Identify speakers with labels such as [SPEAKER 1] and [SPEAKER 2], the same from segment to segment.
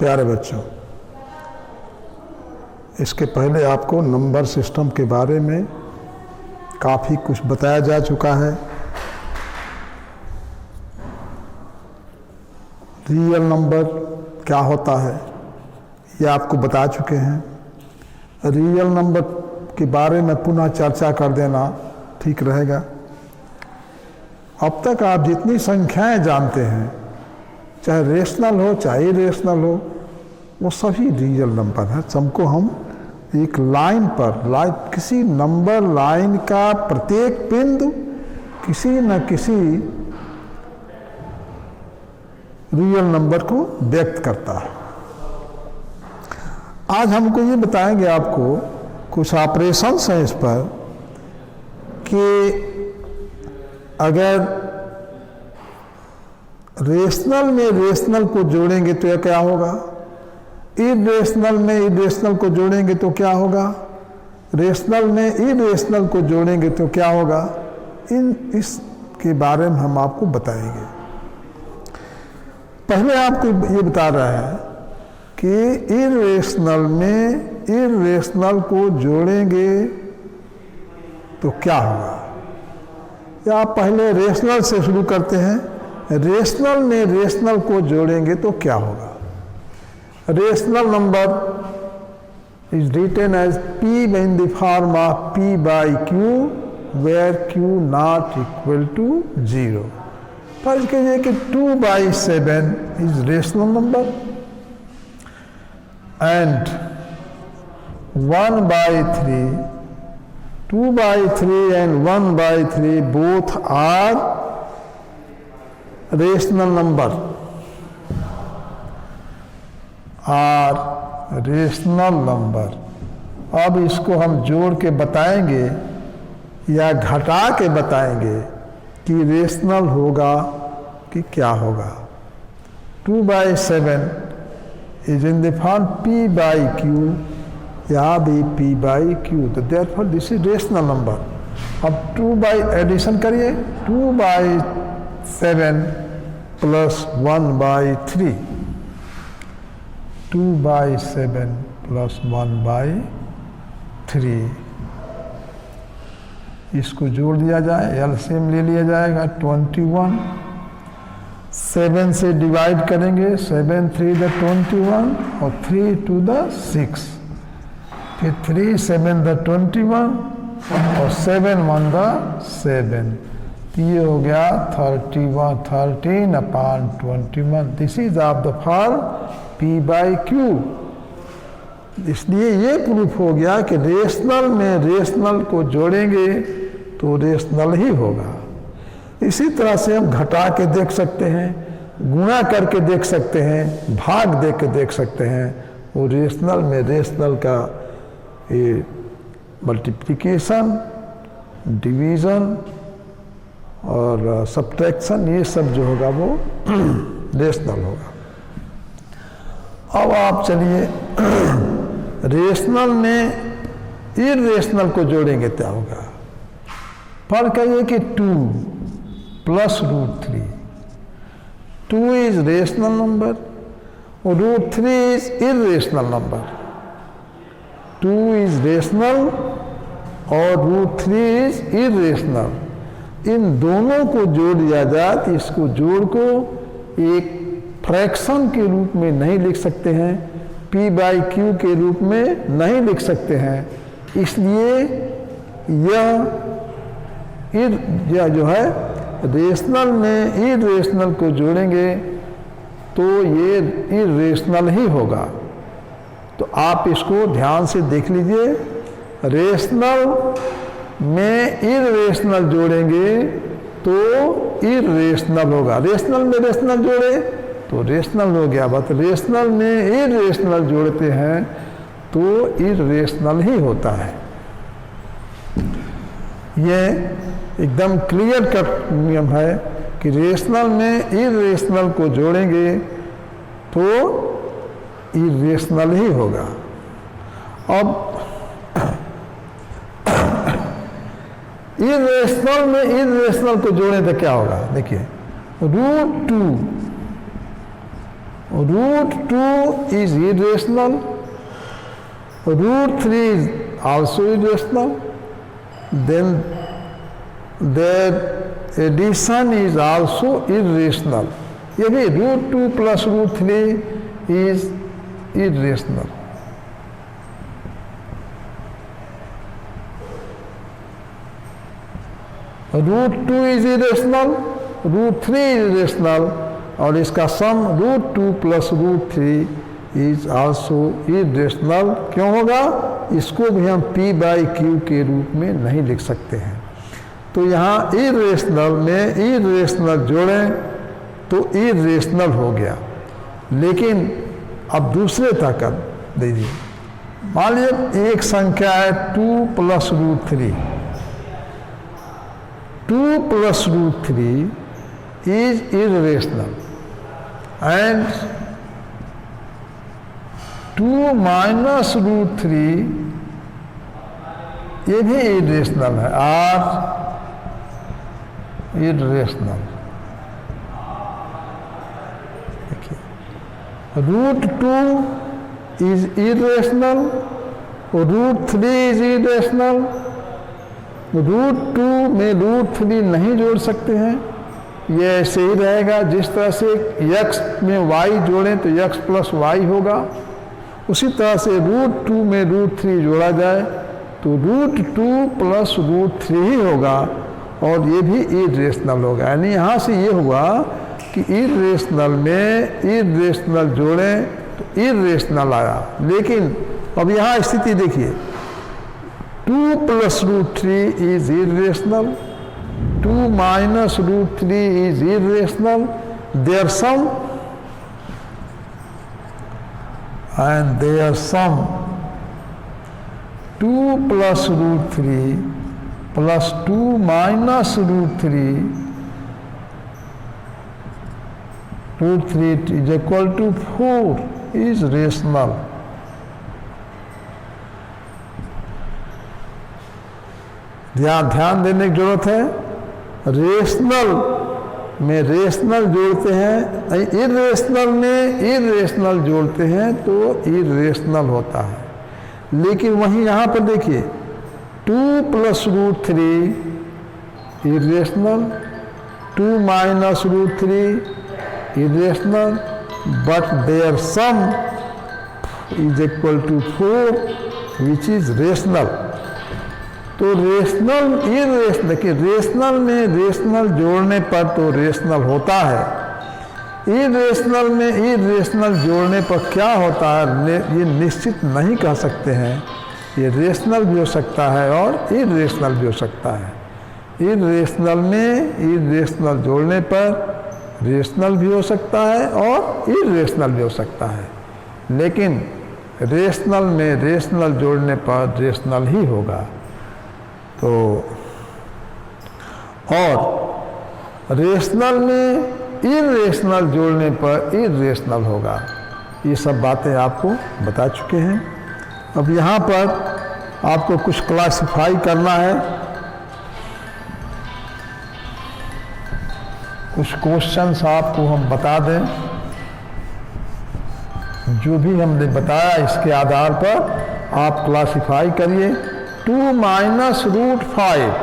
[SPEAKER 1] प्यारे बच्चों, इसके पहले आपको नंबर सिस्टम के बारे में काफ़ी कुछ बताया जा चुका है। रियल नंबर क्या होता है ये आपको बता चुके हैं। रियल नंबर के बारे में पुनः चर्चा कर देना ठीक रहेगा। अब तक आप जितनी संख्याएं जानते हैं, चाहे रेशनल हो चाहे इरेशनल हो, वो सभी रियल नंबर है। सबको हम एक लाइन पर किसी नंबर लाइन का प्रत्येक बिंदु किसी न किसी रियल नंबर को व्यक्त करता है। आज हमको ये बताएंगे आपको कुछ ऑपरेशंस हैं इस पर कि अगर रेशनल में रेशनल को जोड़ेंगे तो यह क्या होगा, इरेशनल में इरेशनल को जोड़ेंगे तो क्या होगा, रेशनल में इरेशनल को जोड़ेंगे तो क्या होगा, इसके बारे में हम आपको बताएंगे। पहले आपको ये बता रहा है कि इरेशनल में इरेशनल को जोड़ेंगे तो क्या होगा। या आप पहले रेशनल से शुरू करते हैं। रेशनल में रेशनल को जोड़ेंगे तो क्या होगा। Rational number is written as p in the form of p by q where q not equal to 0। फर्ज कीजिए कि 2/7 is rational number and 1/3, 2/3 and 1/3 both are rational number, are rational number। अब इसको हम जोड़ के बताएंगे या घटा के बताएंगे कि रेशनल होगा कि क्या होगा। 2/7 is in the form p by q या भी p by q, तो therefore this is rational number। अब 2 by एडिशन करिए, 2/7 plus 1/3, 2/7 plus 1/3, इसको जोड़ दिया जाए, एलसीएम ले लिया जाएगा 21। 7 से डिवाइड करेंगे, 7 3 द 21 और 3 2 द 6, फिर 3 7 द 21 और 7 1 द 7, तो ये हो गया 13/21। This is of the form p by q। इसलिए ये प्रूफ हो गया कि रेशनल में रेशनल को जोड़ेंगे तो रेशनल ही होगा। इसी तरह से हम घटा के देख सकते हैं, गुणा करके देख सकते हैं, भाग दे के देख सकते हैं। वो रेशनल में रेशनल का ये मल्टीप्लिकेशन, डिवीज़न और सब्ट्रैक्शन, ये सब जो होगा वो रेशनल होगा। अब आप चलिए रेशनल में इरेशनल को जोड़ेंगे क्या होगा। फर्क है ये कि 2 plus √3, 2 is rational number और √3 is irrational number। 2 is rational और √3 is irrational। इन दोनों को जोड़ दिया जाए तो इसको जोड़ को एक फ्रैक्शन के रूप में नहीं लिख सकते हैं, p by q के रूप में नहीं लिख सकते हैं। इसलिए यह जो है रेशनल में इरेशनल को जोड़ेंगे तो ये इरेशनल ही होगा। तो आप इसको ध्यान से देख लीजिए। रेशनल में इरेशनल जोड़ेंगे तो इरेशनल होगा। रेशनल में रेशनल जोड़े तो रेशनल हो गया। बस रेशनल में इरेशनल जोड़ते हैं तो इरेशनल ही होता है। ये एकदम क्लियर कट नियम है कि रेशनल में इरेशनल को जोड़ेंगे तो इरेशनल ही होगा। अब इरेशनल में इरेशनल को जोड़ें तो क्या होगा। देखिए √2 root 2 is irrational, root 3 is also irrational, then their addition is also irrational. ये भी root 2 plus root 3 is irrational. root 2 is irrational, root 3 is irrational, और इसका सम root 2 plus root 3 is also irrational. क्यों होगा? इसको भी हम p by q के रूप में नहीं लिख सकते हैं. तो यहाँ irrational में irrational जोड़ें तो irrational हो गया. लेकिन अब दूसरे ताकत दीजिए. मान लीजिए एक संख्या है 2 plus root 3. 2 plus root 3 is irrational and 2 minus root 3 ये भी irrational है. R irrational. देखिए root 2 is irrational, root 3 is irrational. Root 2 में रूट 3 नहीं जोड़ सकते हैं. ये ऐसे ही रहेगा. जिस तरह से x में y जोड़ें तो x प्लस y होगा, उसी तरह से रूट 2 में रूट 3 जोड़ा जाए तो रूट 2 प्लस रूट 3 ही होगा और ये भी इरेशनल होगा. यानी यहाँ से ये हुआ कि इरेशनल में इरेशनल जोड़ें तो इरेशनल आया. लेकिन अब यहाँ स्थिति देखिए, 2 plus root 3 is irrational, 2 minus root 3 is irrational, their sum and their sum 2 plus root 3 plus 2 minus root 3 is equal to 4 is rational. ध्यान देने की जरूरत है. रेशनल में रेशनल जोड़ते हैं, इरेशनल में इरेशनल जोड़ते हैं तो इरेशनल होता है. लेकिन वहीं यहाँ पर देखिए 2 plus root 3 irrational, 2 minus root 3 irrational, but their sum is equal to 4 which is rational. तो रेशनल इरेशनल, देखिए रेशनल में रेशनल जोड़ने पर तो रेशनल होता है, इरेशनल में इरेशनल जोड़ने पर क्या होता है ये निश्चित नहीं कह सकते हैं. ये रेशनल भी हो सकता है और इरेशनल भी हो सकता है. इरेशनल में इरेशनल जोड़ने पर रेशनल भी हो सकता है और इरेशनल भी हो सकता है. लेकिन रेशनल में रेशनल जोड़ने पर रेशनल ही होगा. तो और रेशनल में इरेशनल जोड़ने पर इरेशनल होगा. ये सब बातें आपको बता चुके हैं. अब यहाँ पर आपको कुछ क्लासिफाई करना है. कुछ क्वेश्चंस आपको हम बता दें. जो भी हमने बताया इसके आधार पर आप क्लासिफाई करिए. 2 minus root 5,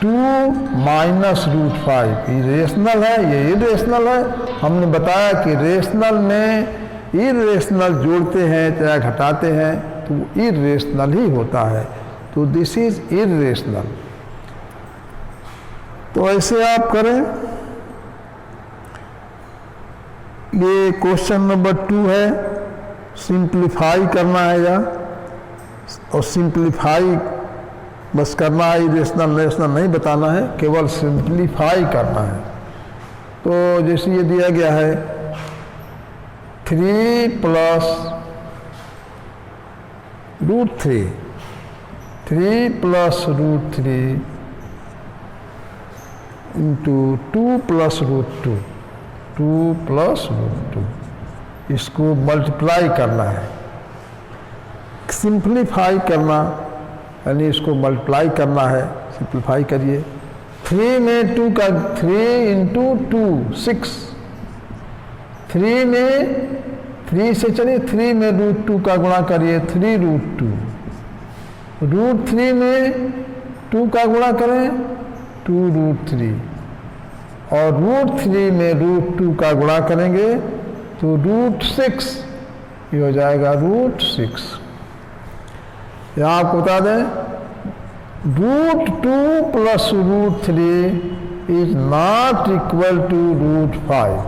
[SPEAKER 1] 2 minus root 5 irrational है, ये इरेशनल है. हमने बताया कि रेशनल में इरेशनल जोड़ते हैं चाहे घटाते हैं तो इरेशनल ही होता है. तो दिस इज इरेशनल. तो ऐसे आप करें. ये क्वेश्चन नंबर 2 है. सिंप्लीफाई करना है या और सिंप्लीफाई बस करना है. इरेशनल रेशनल नहीं बताना है, केवल सिंप्लीफाई करना है. तो जैसे ये दिया गया है 3 plus root 3, 3 plus root 3 into 2 plus root 2, 2 plus root 2. इसको मल्टीप्लाई करना है. सिंप्लीफाई करना यानी इसको मल्टीप्लाई करना है. सिंप्लीफाई करिए. 3 में 2 का 3 into 2 6, 3 में 3 से चलिए 3 में √2 का गुणा करिए 3√2, √3 में 2 का गुणा करें 2√3 और √3 में √2 का गुणा करेंगे तो √6, ये हो जाएगा √6। यहाँ आपको बता दें √2 plus √3 is not equal to √5,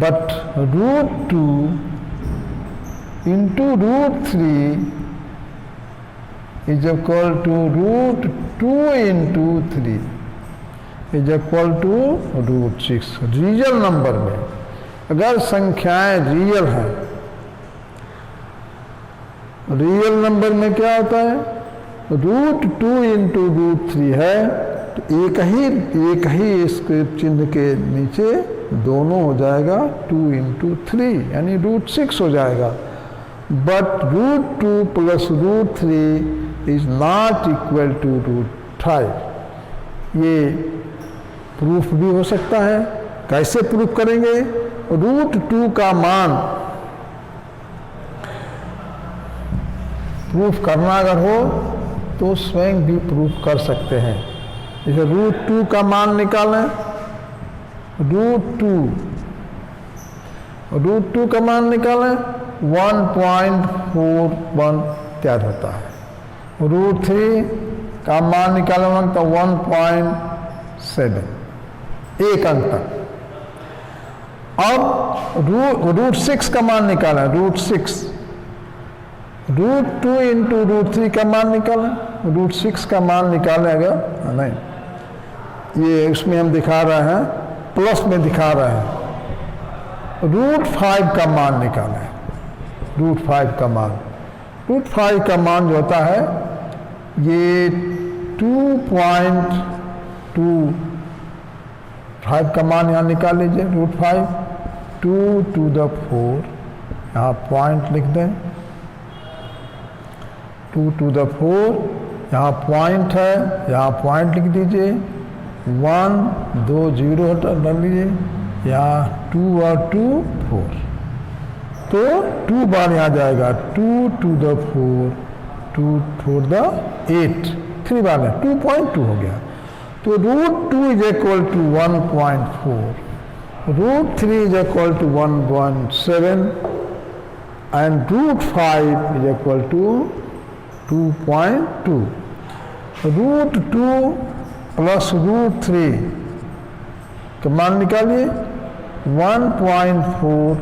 [SPEAKER 1] but √2 into √3 is equal to √2 into 3 is equal to √6। Real number में अगर संख्याएं रियल हैं, रियल नंबर में क्या होता है √2 इंटू √3 है तो एक ही इसके चिन्ह के नीचे दोनों हो जाएगा 2 इंटू 3 यानी √6 हो जाएगा। But √2 plus √3 is not equal to √5। ये प्रूफ भी हो सकता है। कैसे प्रूफ करेंगे? √2 का मान प्रूफ करना अगर हो तो स्वयं भी प्रूफ कर सकते हैं। जैसे √2 का मान निकालें, √2 का मान निकालें 1.41 तैयार होता है। √3 का मान निकालें तो 1.7, एक अंक तक। अब √6 का मान निकालें, √6 √2 इंटू √3 का मान निकालें, √6 का मान निकालें अगर नहीं, ये उसमें हम दिखा रहे हैं प्लस में दिखा रहे हैं। √5 का मान निकालें, √5 का मान, √5 का मान जो होता है ये 2.25 का मान यहाँ निकाल लीजिए। √5 2 to the 4, यहाँ पॉइंट लिख दें 2 to the 4, यहाँ पॉइंट है, यहाँ पॉइंट लिख दीजिए। 1 2 0 डाल लीजिए, यहाँ 2 और 2 4, तो 2 बार यहाँ जाएगा 2 to the 4, 2 4 the 8, 3 बार में 2.2 हो गया। तो √2 is equal to 1.4, √3 is equal to 1.7 and √5 is equal to 2.2। √2 plus √3 का मान निकालिए 1.4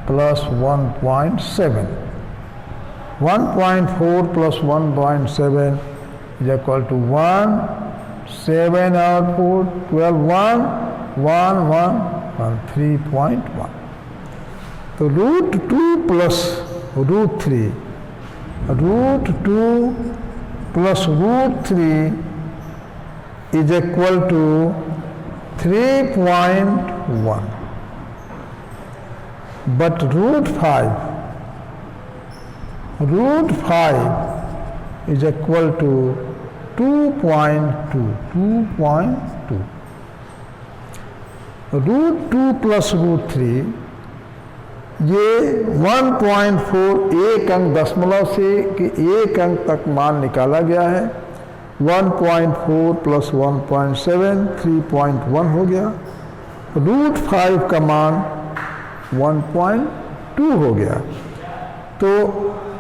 [SPEAKER 1] plus 1.7, 1.4 plus 1.7 is equal to 1, 7 और 4 12, 1 1 1 3.1। तो √2 plus √3, √2 plus √3 is equal to 3.1, but √5 is equal to 2.2, √2 plus √3 ये 1.4 एक अंक दशमलव से कि एक अंक तक मान निकाला गया है। 1.4 प्लस 1.7 3.1 हो गया। √5 का मान 1.2 हो गया। तो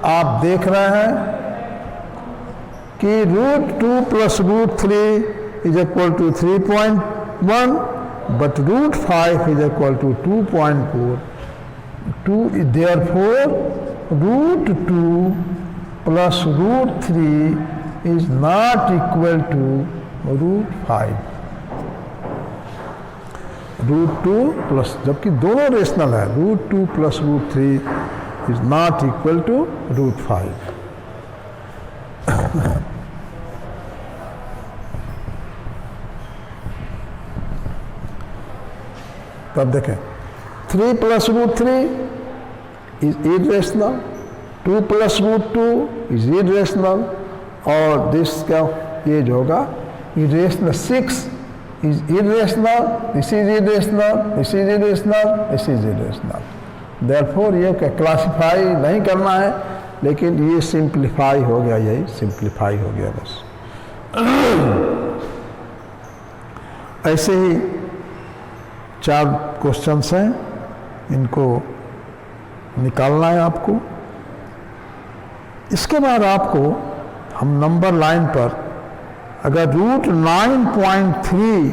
[SPEAKER 1] आप देख रहे हैं कि √2 plus √3 is equal to 3.1, but √5 is equal to 2.4. 2 is therefore √2 plus √3 is not equal to √5. √2 plus, जबकि दोनों रेशनल है, √2 plus √3 is not equal to √5. तब देखें 3 plus √3 is irrational, 2 plus √2 is irrational, और दिस का ये जो होगा irrational 6 is irrational, this is irrational, this is irrational, this is irrational. Therefore ये क्लासीफाई नहीं करना है, लेकिन ये सिंप्लीफाई हो गया, यही सिंप्लीफाई हो गया बस। ऐसे ही 4 क्वेश्चंस हैं, इनको निकालना है आपको। इसके बाद आपको हम नंबर लाइन पर अगर रूट 9.3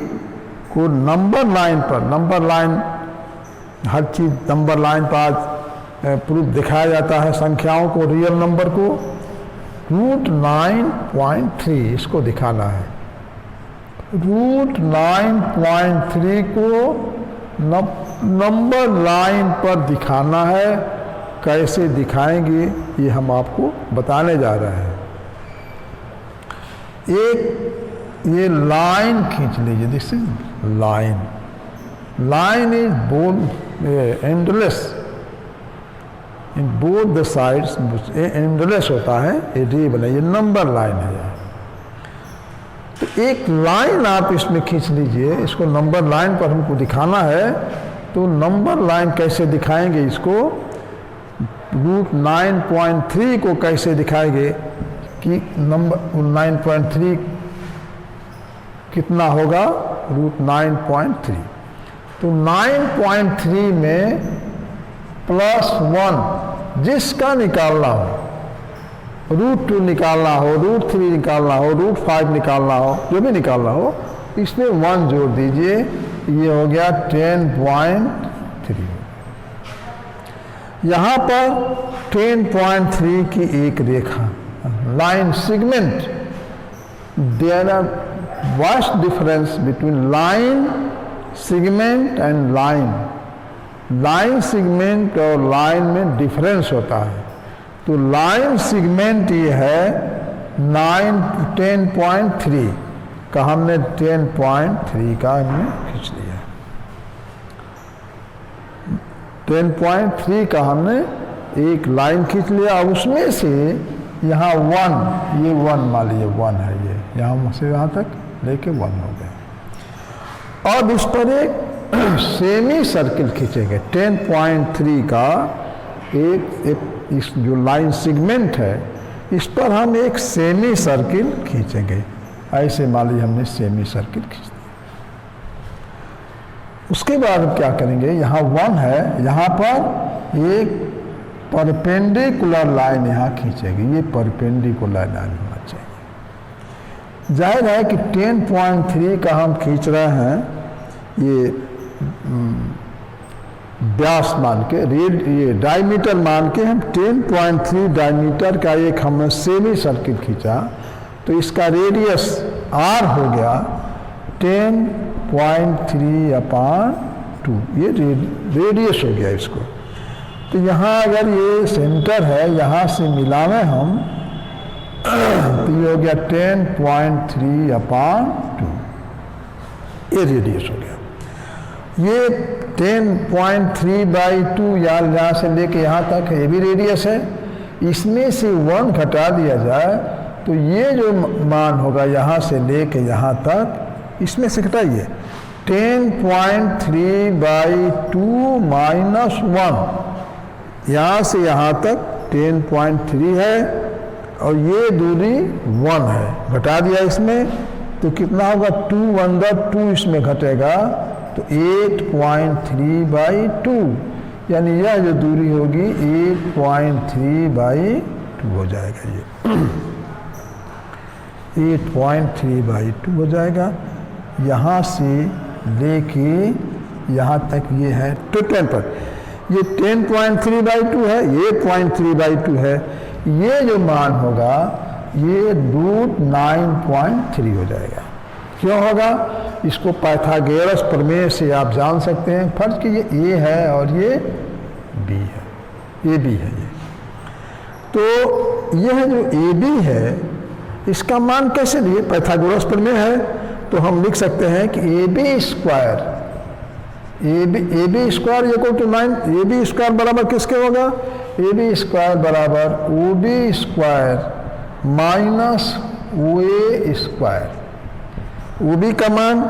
[SPEAKER 1] को नंबर लाइन पर, नंबर लाइन हर चीज़ नंबर लाइन पर आज प्रूफ दिखाया जाता है, संख्याओं को, रियल नंबर को। रूट 9.3 इसको दिखाना है। रूट 9.3 को नंबर लाइन पर दिखाना है। कैसे दिखाएंगे ये हम आपको बताने जा रहे हैं। एक ये लाइन खींच लीजिए, this is line. Line is both endless in both the sides, endless होता है, ये रे बना, ये नंबर लाइन है। तो एक लाइन आप इसमें खींच लीजिए, इसको नंबर लाइन पर हमको दिखाना है। तो नंबर लाइन कैसे दिखाएंगे इसको, रूट 9.3 को कैसे दिखाएंगे कि नंबर 9.3 कितना होगा, रूट 9.3। तो 9.3 में +1 जिसका निकालना हो, रूट 2 निकालना हो, रूट 3 निकालना हो, रूट 5 निकालना हो, जो भी निकालना हो, इसमें 1 जोड़ दीजिए। ये हो गया 10.3। यहाँ पर 10.3 की एक रेखा, line segment. There are vast difference between line segment and line. Line segment और लाइन में डिफरेंस होता है। तो लाइन सेगमेंट ये है 10.3 का, हमने 10.3 का हमने खींच लिया। 10.3 का हमने एक लाइन खींच लिया। उसमें से यहाँ 1, ये 1 मान लीजिए 1 है, ये यहाँ से यहाँ तक लेके 1 हो गया। अब इस पर एक सेमी सर्किल खींचेंगे। 10.3 का एक इस जो लाइन सेगमेंट है, इस पर हम एक सेमी सर्किल खींचेंगे। ऐसे मान लीजिए हमने सेमी सर्किल खींच दिया। उसके बाद क्या करेंगे, यहाँ 1 है, यहाँ पर एक परपेंडिकुलर लाइन यहाँ खींचेंगे। ये परपेंडिकुलर लाइन होना चाहिए। जाहिर है कि 10.3 का हम खींच रहे हैं, ये व्यास मान के, ये डायमीटर मान के हम 10.3 डायमीटर का एक हमने सेमी सर्किल खींचा। तो इसका रेडियस r हो गया 10.3/2, ये रेडियस हो गया इसको। तो यहाँ अगर ये सेंटर है, यहाँ से मिलावे हम, तो ये हो गया 10.3/2, ये रेडियस हो गया। ये 10.3/2 यहाँ से लेके यहाँ तक ये भी रेडियस है। इसमें से 1 घटा दिया जाए तो ये जो मान होगा यहाँ से लेके यहाँ तक, इसमें से घटाइए 10.3/2 माइनस 1, यहाँ से यहाँ तक 10.3 है और ये दूरी 1 है। घटा दिया इसमें तो कितना होगा, 2 इसमें घटेगा तो 8.3/2, यानी यह जो दूरी होगी 8.3/2 हो जाएगा। ये 8.3/2 हो जाएगा। यहाँ से लेके यहाँ तक ये है टोटल पर, ये 10.3/2 है, ये 8.3/2 है। ये जो मान होगा ये रूट 9.3 हो जाएगा। क्यों होगा, इसको पाइथागोरस प्रमेय से आप जान सकते हैं। फर्ज कि ये ए है और ये बी है, ये बी है। ये तो यह जो ए बी है, इसका मान कैसे लिए, पाइथागोरस प्रमेय है तो हम लिख सकते हैं कि A B square equal to 9। A B square बराबर किसके होगा, ए बी स्क्वायर बराबर O B square minus O A square. O B का मान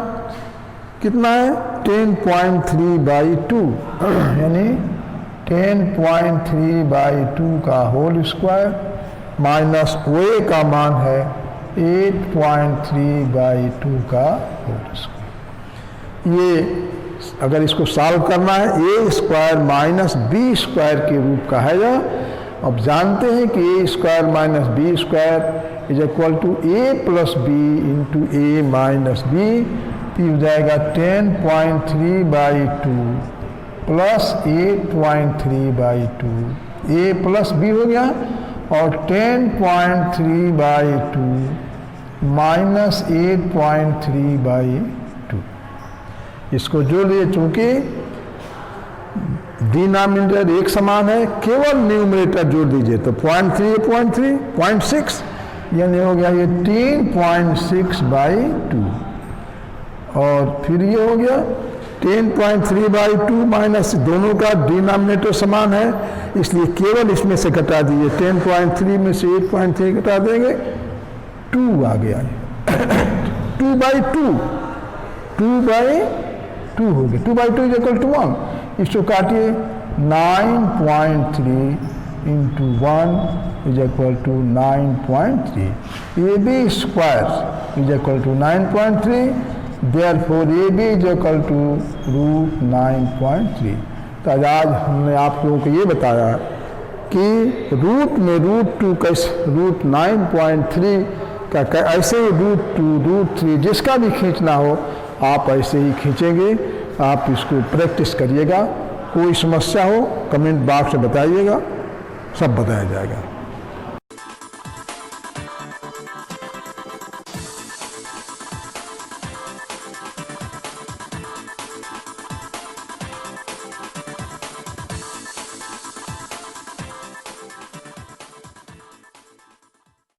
[SPEAKER 1] कितना है 10.3/2 यानी 10.3/2 का होल स्क्वायर माइनस OA का मान है 8.3/2 का होल स्क्वायर। ये अगर इसको सॉल्व करना है a square minus b square के रूप का है या अब जानते हैं कि a square minus b square is equal to a plus b into a minus b, तो हो जाएगा 10.3/2 प्लस 8.3/2 ए प्लस बी हो गया और 10.3/2 माइनस 8.3/2 इसको जोड़ दिए। चूंकि डिनोमिनेटर एक समान है केवल न्यूमरेटर जोड़ दीजिए तो 0.3 0.6 यानी हो गया ये 10.6/2 और फिर ये हो गया 10.3/2 माइनस दोनों का डिनोमिनेटर समान है इसलिए केवल इसमें से घटा दीजिए 10.3 में से 8.3 घटा देंगे 2 आ गया 2/2 हो गया 2/2 इज इक्वल टू 1। इसको काटिए 9.3 into 1 is equal to 9.3 AB square is equal to 9.3 therefore AB is equal to √9.3। तो आज हमने आप लोगों को ये बताया कि रूट में √2 कैसे √9.3 का ऐसे ही √2 √3 जिसका भी खींचना हो आप ऐसे ही खींचेंगे। आप इसको प्रैक्टिस करिएगा। कोई समस्या हो कमेंट बॉक्स में बताइएगा, सब बताया जाएगा।